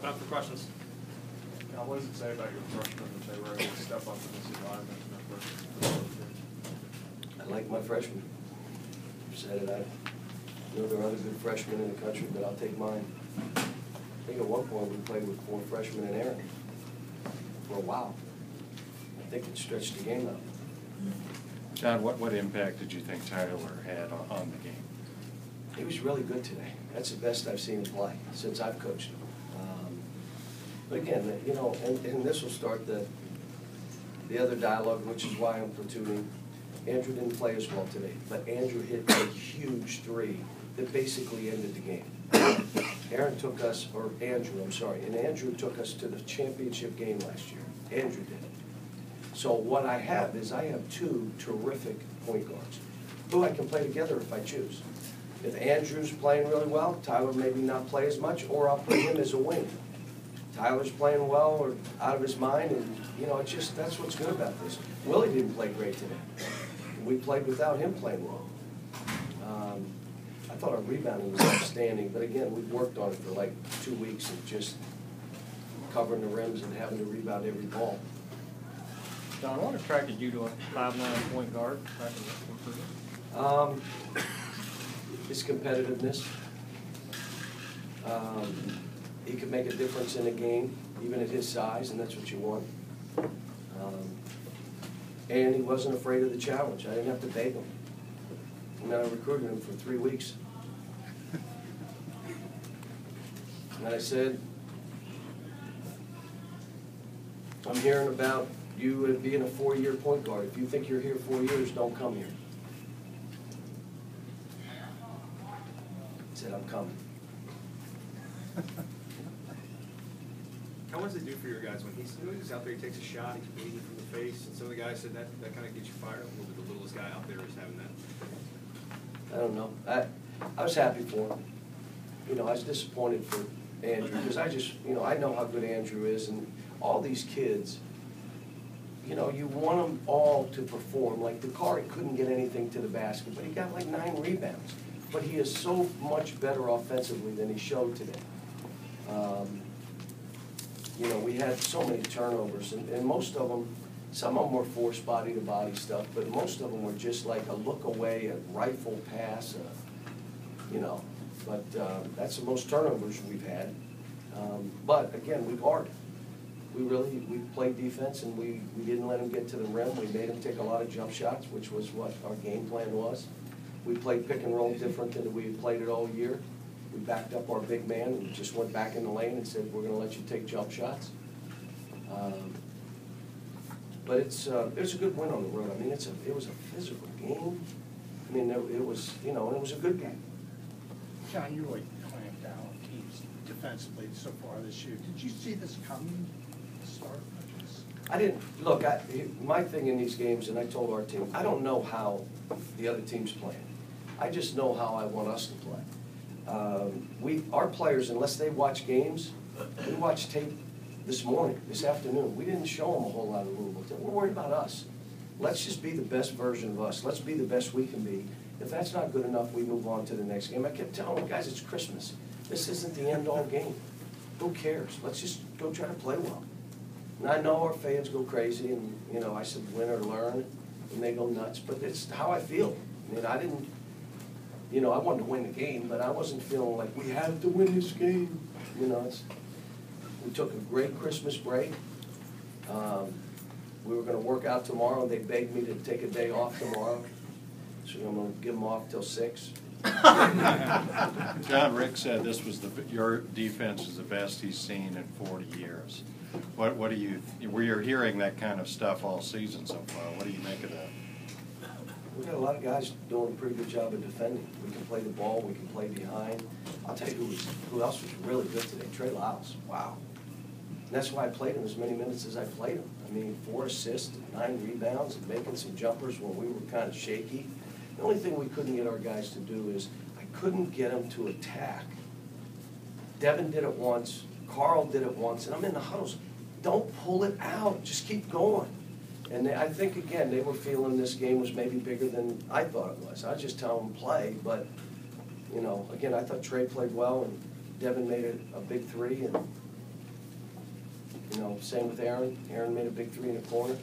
Time for questions. Now, what does it say about your freshmen that they were able to step up in this environment in their first year? I like my freshmen. I've said it. I know there are other good freshmen in the country, but I'll take mine. I think at one point we played with 4 freshmen and Aaron for a while. I think it stretched the game out. John, what impact did you think Tyler had on the game? He was really good today. That's the best I've seen him play since I've coached him. But again, you know, and this will start the other dialogue, which is why I'm platooning. Andrew didn't play as well today, but Andrew hit a huge 3 that basically ended the game. Andrew, and Andrew took us to the championship game last year. Andrew did. So what I have is I have 2 terrific point guards who I can play together if I choose. If Andrew's playing really well, Tyler maybe not play as much, or I'll put him as a wing. Tyler's playing well or out of his mind, and you know, it's just that's what's good about this. Willie didn't play great today. We played without him playing well. I thought our rebounding was outstanding, but again, we've worked on it for like 2 weeks of just covering the rims and having to rebound every ball. John, what attracted you to a 5'9" point guard? His competitiveness. He could make a difference in a game, even at his size, and that's what you want. And he wasn't afraid of the challenge. I didn't have to beg him. And I recruited him for 3 weeks. And I said, I'm hearing about you being a 4-year point guard. If you think you're here 4 years, don't come here. I said, I'm coming. How does it do for your guys when he's out there, he takes a shot, he's bleeding from the face, and some of the guys said that kind of gets you fired up a little bit. The littlest guy out there is having that. I don't know. I was happy for him. You know, I was disappointed for Andrew because I know how good Andrew is, and all these kids, you know, you want them all to perform. Like Dakari couldn't get anything to the basket, but he got like 9 rebounds. But he is so much better offensively than he showed today. You know, we had so many turnovers, and most of them, some of them were forced body-to-body stuff, but most of them were just like a look away, a rifle pass, you know. But that's the most turnovers we've had. But again, we guarded. We played defense, and we didn't let him get to the rim. We made him take a lot of jump shots, which was what our game plan was. We played pick and roll different than we had played it all year. We backed up our big man and just went back in the lane and said, we're going to let you take jump shots. But it's a good win on the road. I mean, it was a physical game. I mean, it was, you know, and it was a good game. John, you really clamped down on teams defensively so far this year. Did you see this coming to start? I didn't. Look, my thing in these games, and I told our team, I don't know how the other team's playing. I just know how I want us to play. Our players, unless they watch games, we watched tape this afternoon. We didn't show them a whole lot of Louisville. We're worried about us. Let's just be the best version of us. Let's be the best we can be. If that's not good enough, we move on to the next game. I kept telling them, guys, it's Christmas. This isn't the end-all game. Who cares? Let's just go try to play well. And I know our fans go crazy, and, you know, I said win or learn, and they go nuts, but it's how I feel. I mean, I didn't, you know, I wanted to win the game, but I wasn't feeling like we have to win this game. You know, we took a great Christmas break. We were going to work out tomorrow, and they begged me to take a day off tomorrow, so I'm going to give them off till 6. John, Rick said your defense is the best he's seen in 40 years. What do you? We're hearing that kind of stuff all season so far. What do you make of that? We've got a lot of guys doing a pretty good job of defending. We can play the ball. We can play behind. I'll tell you who else was really good today. Trey Lyles. Wow. And that's why I played him as many minutes as I played him. I mean, 4 assists, 9 rebounds, and making some jumpers when we were kind of shaky. The only thing we couldn't get our guys to do is I couldn't get them to attack. Devin did it once. Carl did it once. And I'm in the huddles. Don't pull it out. Just keep going. And I think, again, they were feeling this game was maybe bigger than I thought it was. I was just telling them play. But, you know, again, I thought Trey played well, and Devin made a big 3. And Same with Aaron. Aaron made a big three in the corner.